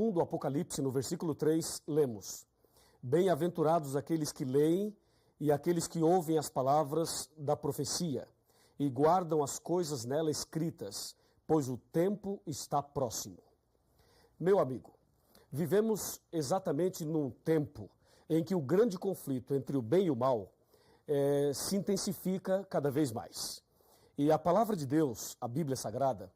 1 do Apocalipse, no versículo 3, lemos: Bem-aventurados aqueles que leem e aqueles que ouvem as palavras da profecia e guardam as coisas nela escritas, pois o tempo está próximo. Meu amigo, vivemos exatamente num tempo em que o grande conflito entre o bem e o mal se intensifica cada vez mais. E a palavra de Deus, a Bíblia Sagrada,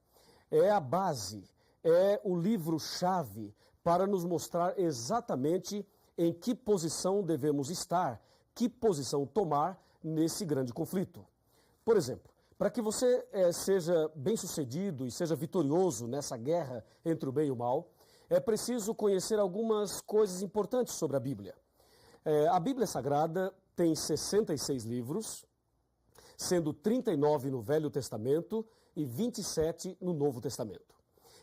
é a base, é o livro-chave para nos mostrar exatamente em que posição devemos estar, que posição tomar nesse grande conflito. Por exemplo, para que você seja bem-sucedido e seja vitorioso nessa guerra entre o bem e o mal, é preciso conhecer algumas coisas importantes sobre a Bíblia. A Bíblia Sagrada tem 66 livros, sendo 39 no Velho Testamento e 27 no Novo Testamento.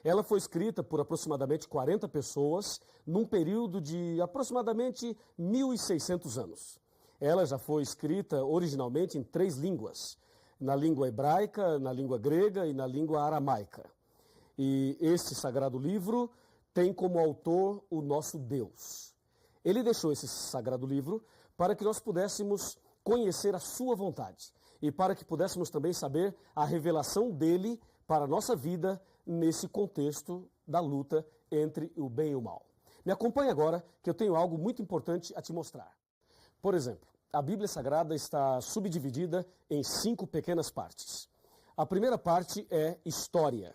Ela foi escrita por aproximadamente 40 pessoas num período de aproximadamente 1.600 anos. Ela já foi escrita originalmente em 3 línguas, na língua hebraica, na língua grega e na língua aramaica. E esse sagrado livro tem como autor o nosso Deus. Ele deixou esse sagrado livro para que nós pudéssemos conhecer a sua vontade e para que pudéssemos também saber a revelação dele para a nossa vida nesse contexto da luta entre o bem e o mal. Me acompanhe agora que eu tenho algo muito importante a te mostrar. Por exemplo, a Bíblia Sagrada está subdividida em 5 pequenas partes. A primeira parte é história.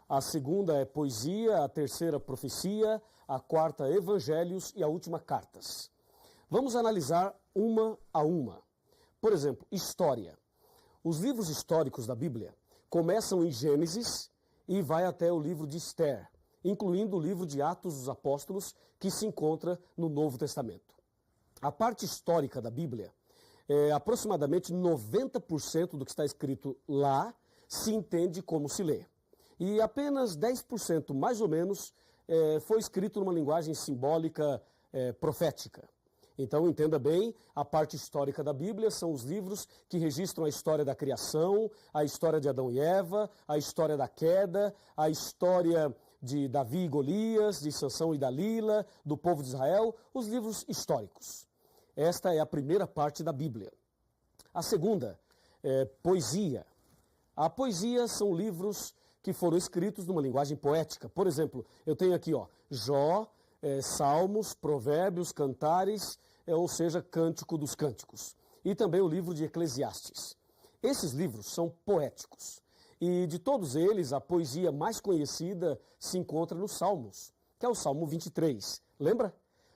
A segunda é poesia, a terceira profecia, a quarta evangelhos e a última cartas. Vamos analisar uma a uma. Por exemplo, história. Os livros históricos da Bíblia começam em Gênesis e vai até o livro de Esther, incluindo o livro de Atos dos Apóstolos, que se encontra no Novo Testamento. A parte histórica da Bíblia, aproximadamente 90% do que está escrito lá se entende como se lê. E apenas 10%, mais ou menos, foi escrito numa linguagem simbólica profética. Então, entenda bem, a parte histórica da Bíblia são os livros que registram a história da criação, a história de Adão e Eva, a história da queda, a história de Davi e Golias, de Sansão e Dalila, do povo de Israel, os livros históricos. Esta é a primeira parte da Bíblia. A segunda é poesia. A poesia são livros que foram escritos numa linguagem poética. Por exemplo, eu tenho aqui Jó, Salmos, Provérbios, Cantares, ou seja, Cântico dos Cânticos. E também o livro de Eclesiastes. Esses livros são poéticos. E de todos eles, a poesia mais conhecida se encontra nos Salmos, que é o Salmo 23. Lembra?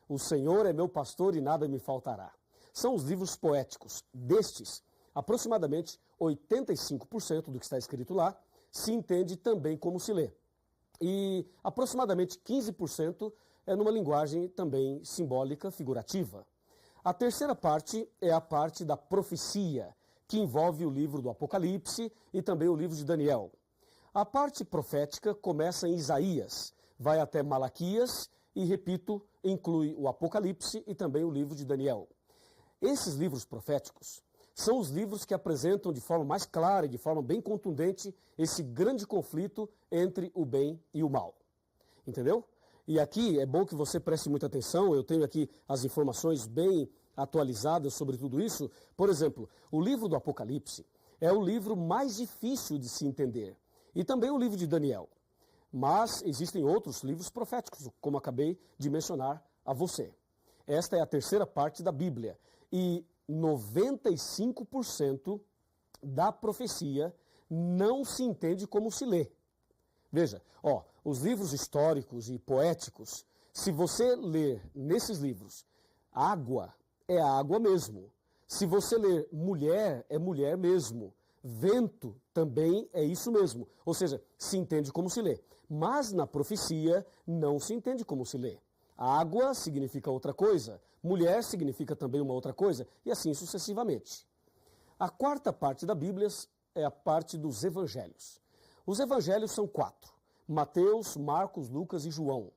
O Senhor é meu pastor e nada me faltará. São os livros poéticos. Destes, aproximadamente 85% do que está escrito lá se entende também como se lê. E aproximadamente 15% é numa linguagem também simbólica, figurativa. A terceira parte é a parte da profecia, que envolve o livro do Apocalipse e também o livro de Daniel. A parte profética começa em Isaías, vai até Malaquias e, repito, inclui o Apocalipse e também o livro de Daniel. Esses livros proféticos são os livros que apresentam de forma mais clara e de forma bem contundente esse grande conflito entre o bem e o mal. Entendeu? E aqui é bom que você preste muita atenção, eu tenho aqui as informações bem atualizadas sobre tudo isso. Por exemplo, o livro do Apocalipse é o livro mais difícil de se entender. E também o livro de Daniel. Mas existem outros livros proféticos, como acabei de mencionar a você. Esta é a terceira parte da Bíblia. E 95% da profecia não se entende como se lê. Veja, os livros históricos e poéticos, se você ler nesses livros, água é água mesmo. Se você ler mulher, é mulher mesmo. Vento também é isso mesmo. Ou seja, se entende como se lê. Mas na profecia não se entende como se lê. Água significa outra coisa, mulher significa também uma outra coisa, e assim sucessivamente. A quarta parte da Bíblia é a parte dos evangelhos. Os evangelhos são 4, Mateus, Marcos, Lucas e João.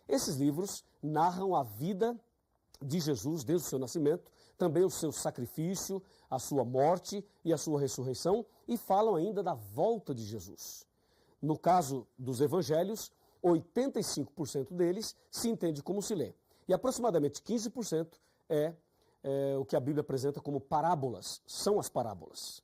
Esses livros narram a vida de Jesus desde o seu nascimento, também o seu sacrifício, a sua morte e a sua ressurreição, e falam ainda da volta de Jesus. No caso dos evangelhos, 85% deles se entende como se lê. E aproximadamente 15% é o que a Bíblia apresenta como parábolas, são as parábolas.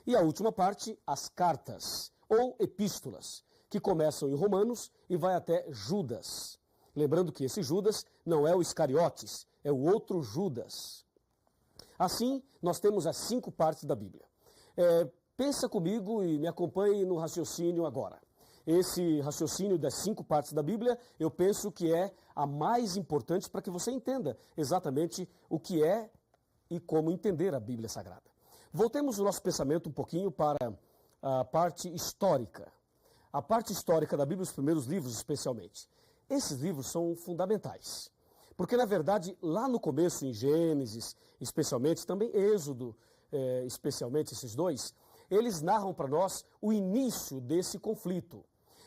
E a última parte, as cartas, ou epístolas, que começam em Romanos e vai até Judas. Lembrando que esse Judas não é o Iscariotes, é o outro Judas. Assim, nós temos as 5 partes da Bíblia. Pensa comigo e me acompanhe no raciocínio agora. Esse raciocínio das 5 partes da Bíblia, eu penso que é a mais importante para que você entenda exatamente o que é e como entender a Bíblia Sagrada. Voltemos o nosso pensamento um pouquinho para a parte histórica. A parte histórica da Bíblia, os primeiros livros especialmente. Esses livros são fundamentais. Porque, na verdade, lá no começo, em Gênesis, especialmente, também Êxodo, especialmente esses dois, eles narram para nós o início desse conflito.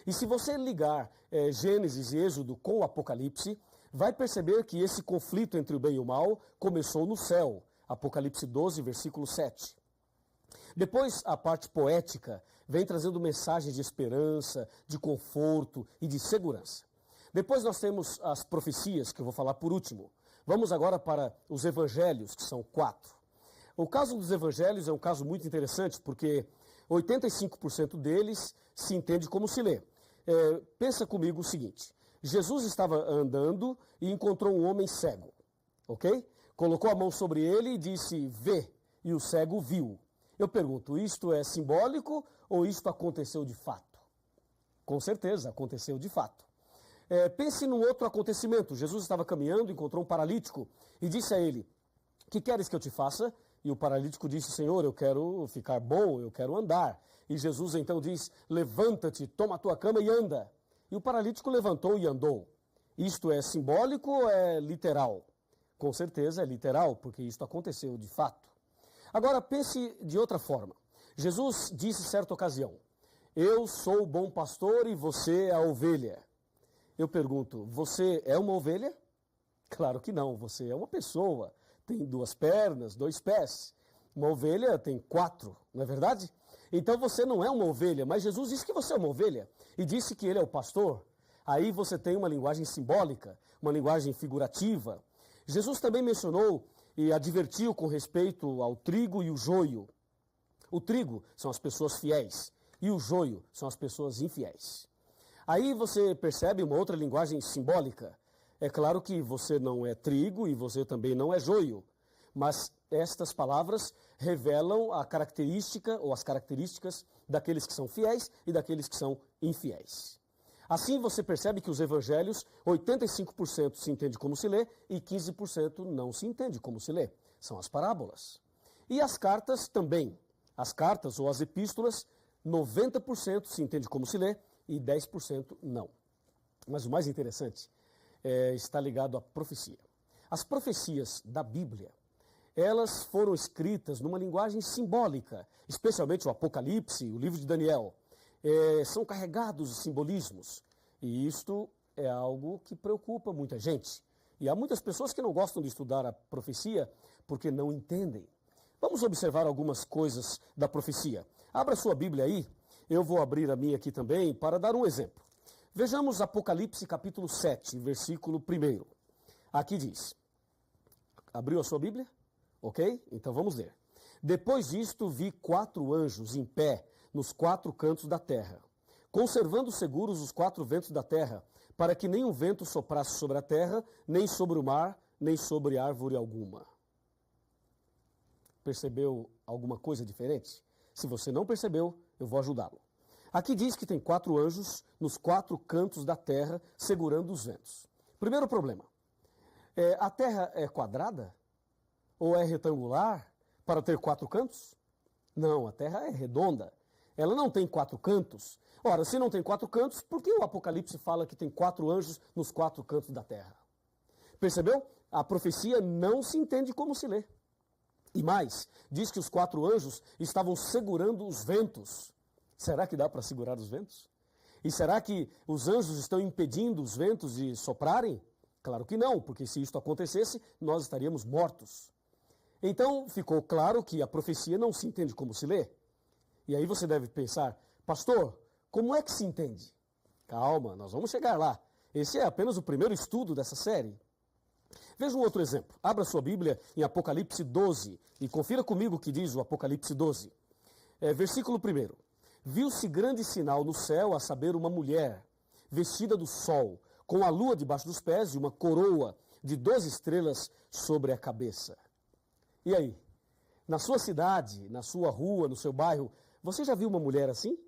E se você ligar Gênesis e Êxodo com o Apocalipse, vai perceber que esse conflito entre o bem e o mal começou no céu. Apocalipse 12, versículo 7. Depois, a parte poética vem trazendo mensagens de esperança, de conforto e de segurança. Depois nós temos as profecias, que eu vou falar por último. Vamos agora para os evangelhos, que são 4. O caso dos evangelhos é um caso muito interessante, porque 85% deles se entende como se lê. Pensa comigo o seguinte: Jesus estava andando e encontrou um homem cego, ok? Colocou a mão sobre ele e disse, vê, e o cego viu. Eu pergunto, isto é simbólico ou isto aconteceu de fato? Com certeza, aconteceu de fato. Pense num outro acontecimento. Jesus estava caminhando, encontrou um paralítico e disse a ele, que queres que eu te faça? E o paralítico disse, Senhor, eu quero ficar bom, eu quero andar. E Jesus então diz, levanta-te, toma a tua cama e anda. E o paralítico levantou e andou. Isto é simbólico ou é literal? Com certeza é literal, porque isto aconteceu de fato. Agora pense de outra forma. Jesus disse certa ocasião, eu sou o bom pastor e você é a ovelha. Eu pergunto, você é uma ovelha? Claro que não, você é uma pessoa. Tem 2 pernas, 2 pés. Uma ovelha tem 4, não é verdade? Então você não é uma ovelha, mas Jesus disse que você é uma ovelha. E disse que ele é o pastor. Aí você tem uma linguagem simbólica, uma linguagem figurativa. Jesus também mencionou e advertiu com respeito ao trigo e o joio. O trigo são as pessoas fiéis e o joio são as pessoas infiéis. Aí você percebe uma outra linguagem simbólica. É claro que você não é trigo e você também não é joio, mas estas palavras revelam a característica ou as características daqueles que são fiéis e daqueles que são infiéis. Assim você percebe que os evangelhos, 85% se entende como se lê e 15% não se entende como se lê. São as parábolas. E as cartas também. As cartas ou as epístolas, 90% se entende como se lê e 10% não. Mas o mais interessante está ligado à profecia. As profecias da Bíblia, elas foram escritas numa linguagem simbólica, especialmente o Apocalipse, o livro de Daniel. São carregados de simbolismos. E isto é algo que preocupa muita gente. E há muitas pessoas que não gostam de estudar a profecia porque não entendem. Vamos observar algumas coisas da profecia. Abra sua Bíblia aí. Eu vou abrir a minha aqui também para dar um exemplo. Vejamos Apocalipse capítulo 7, versículo 1. Aqui diz, abriu a sua Bíblia? Ok? Então vamos ler. Depois disto vi 4 anjos em pé nos 4 cantos da terra, conservando seguros os 4 ventos da terra, para que nenhum vento soprasse sobre a terra, nem sobre o mar, nem sobre árvore alguma. Percebeu alguma coisa diferente? Se você não percebeu, eu vou ajudá-lo. Aqui diz que tem 4 anjos nos 4 cantos da terra, segurando os ventos. Primeiro problema, a terra é quadrada? Ou é retangular para ter 4 cantos? Não, a terra é redonda. Ela não tem 4 cantos. Ora, se não tem 4 cantos, por que o Apocalipse fala que tem 4 anjos nos 4 cantos da terra? Percebeu? A profecia não se entende como se lê. E mais, diz que os 4 anjos estavam segurando os ventos. Será que dá para segurar os ventos? E será que os anjos estão impedindo os ventos de soprarem? Claro que não, porque se isto acontecesse, nós estaríamos mortos. Então, ficou claro que a profecia não se entende como se lê. E aí você deve pensar, pastor, como é que se entende? Calma, nós vamos chegar lá. Esse é apenas o primeiro estudo dessa série. Veja um outro exemplo. Abra sua Bíblia em Apocalipse 12 e confira comigo o que diz o Apocalipse 12. Versículo 1. Viu-se grande sinal no céu, a saber, uma mulher vestida do sol, com a lua debaixo dos pés e uma coroa de 12 estrelas sobre a cabeça. E aí? Na sua cidade, na sua rua, no seu bairro, você já viu uma mulher assim?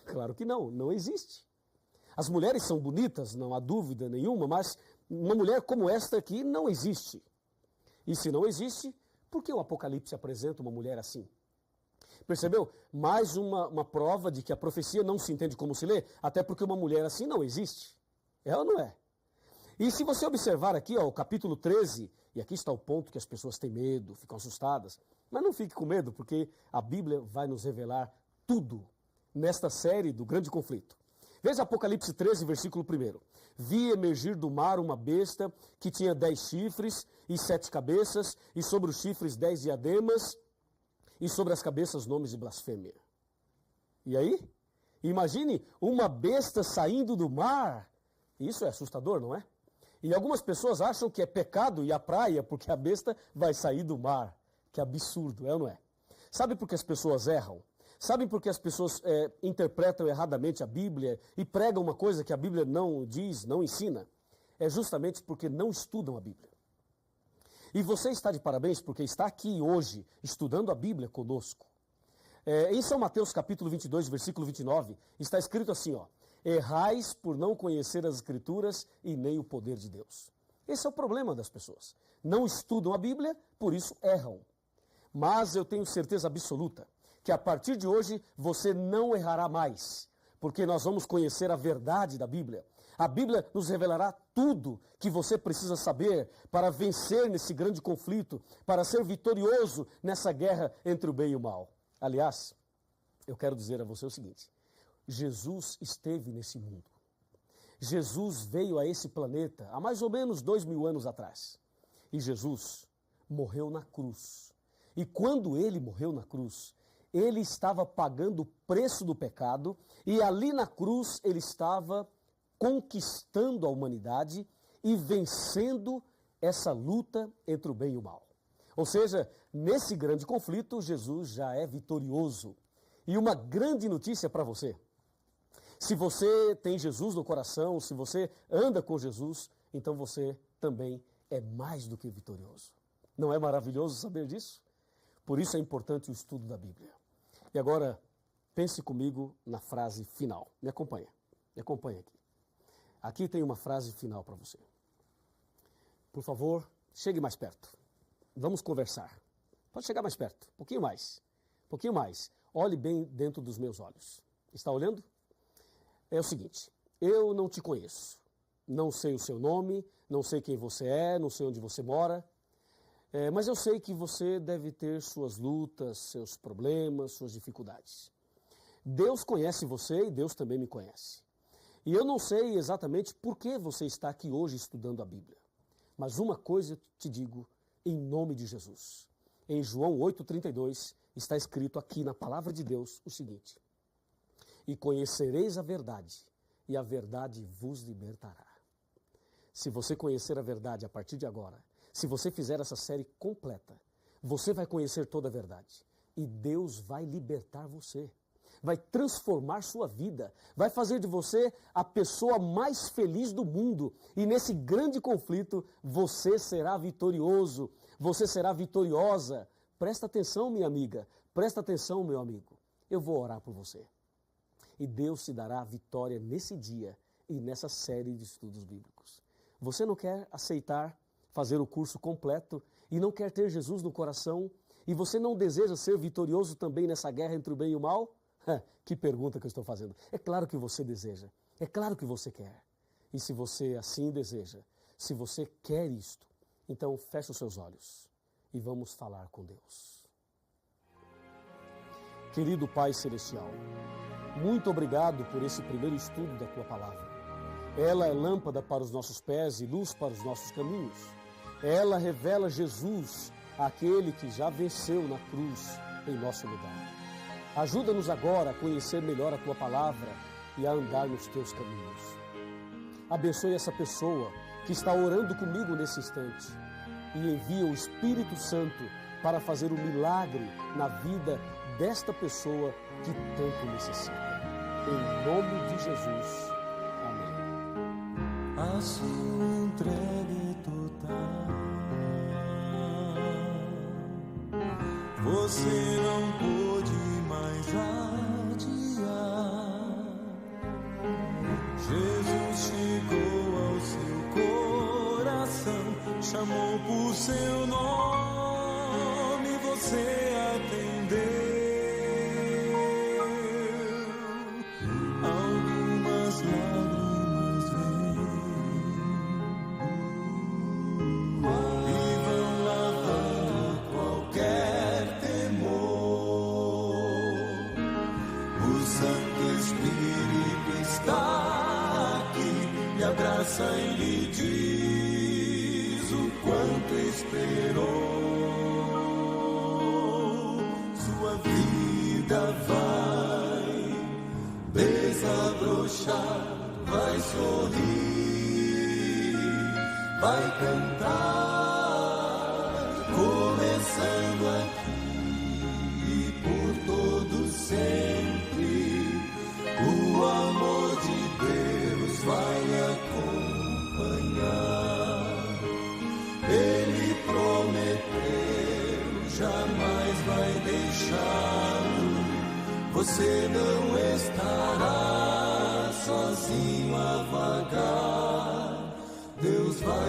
Claro que não, não existe. As mulheres são bonitas, não há dúvida nenhuma, mas uma mulher como esta aqui não existe. E se não existe, por que o Apocalipse apresenta uma mulher assim? Percebeu? Mais uma prova de que a profecia não se entende como se lê, até porque uma mulher assim não existe. É ou não é? E se você observar aqui, o capítulo 13, e aqui está o ponto que as pessoas têm medo, ficam assustadas, mas não fique com medo, porque a Bíblia vai nos revelar tudo nesta série do grande conflito. Veja Apocalipse 13, versículo 1. Vi emergir do mar uma besta que tinha 10 chifres e 7 cabeças, e sobre os chifres 10 diademas, e sobre as cabeças nomes de blasfêmia. E aí? Imagine uma besta saindo do mar. Isso é assustador, não é? E algumas pessoas acham que é pecado ir à praia porque a besta vai sair do mar. Que absurdo, é ou não é? Sabe por que as pessoas erram? Sabe por que as pessoas interpretam erradamente a Bíblia e pregam uma coisa que a Bíblia não diz, não ensina? É justamente porque não estudam a Bíblia. E você está de parabéns porque está aqui hoje estudando a Bíblia conosco. Em São Mateus capítulo 22, versículo 29, está escrito assim, errais por não conhecer as Escrituras e nem o poder de Deus. Esse é o problema das pessoas. Não estudam a Bíblia, por isso erram. Mas eu tenho certeza absoluta que a partir de hoje você não errará mais, porque nós vamos conhecer a verdade da Bíblia. A Bíblia nos revelará tudo que você precisa saber para vencer nesse grande conflito, para ser vitorioso nessa guerra entre o bem e o mal. Aliás, eu quero dizer a você o seguinte, Jesus esteve nesse mundo. Jesus veio a esse planeta há mais ou menos 2000 anos atrás. E Jesus morreu na cruz. E quando ele morreu na cruz, ele estava pagando o preço do pecado e ali na cruz ele estava conquistando a humanidade e vencendo essa luta entre o bem e o mal. Ou seja, nesse grande conflito, Jesus já é vitorioso. E uma grande notícia para você. Se você tem Jesus no coração, se você anda com Jesus, então você também é mais do que vitorioso. Não é maravilhoso saber disso? Por isso é importante o estudo da Bíblia. E agora, pense comigo na frase final. Me acompanha aqui. Aqui tem uma frase final para você. Por favor, chegue mais perto. Vamos conversar. Pode chegar mais perto, um pouquinho mais. Olhe bem dentro dos meus olhos. Está olhando? É o seguinte, eu não te conheço. Não sei o seu nome, não sei quem você é, não sei onde você mora. Mas eu sei que você deve ter suas lutas, seus problemas, suas dificuldades. Deus conhece você e Deus também me conhece. E eu não sei exatamente por que você está aqui hoje estudando a Bíblia. Mas uma coisa eu te digo em nome de Jesus. Em João 8,32 está escrito aqui na palavra de Deus o seguinte: e conhecereis a verdade, e a verdade vos libertará. Se você conhecer a verdade a partir de agora, se você fizer essa série completa, você vai conhecer toda a verdade. E Deus vai libertar você. Vai transformar sua vida. Vai fazer de você a pessoa mais feliz do mundo. E nesse grande conflito, você será vitorioso. Você será vitoriosa. Presta atenção, minha amiga. Presta atenção, meu amigo. Eu vou orar por você. E Deus te dará a vitória nesse dia e nessa série de estudos bíblicos. Você não quer aceitar fazer o curso completo e não quer ter Jesus no coração e você não deseja ser vitorioso também nessa guerra entre o bem e o mal? Que pergunta que eu estou fazendo. É claro que você deseja, é claro que você quer. E se você assim deseja, se você quer isto, então feche os seus olhos e vamos falar com Deus. Querido Pai Celestial, muito obrigado por esse primeiro estudo da Tua Palavra. Ela é lâmpada para os nossos pés e luz para os nossos caminhos. Ela revela Jesus, aquele que já venceu na cruz em nosso lugar. Ajuda-nos agora a conhecer melhor a Tua Palavra e a andar nos teus caminhos. Abençoe essa pessoa que está orando comigo nesse instante e envia o Espírito Santo para fazer o milagre na vida desta pessoa que tanto necessita. Em nome de Jesus. Amém. A sua entrega total, você não pôde mais adiar. Jesus chegou ao seu coração, chamou por seu nome, você atendeu. Algumas lágrimas vêm e vão lavando qualquer temor. O Santo Espírito está aqui, lhe abraça e lhe diz o quanto esperou. Sua vida vai desabrochar, vai sorrir, vai cantar, começando aqui e por todo sempre. O amor de Deus vai acompanhar. Ele prometeu, jamais vai deixá-lo. Você não estará sozinho a vagar. Deus vai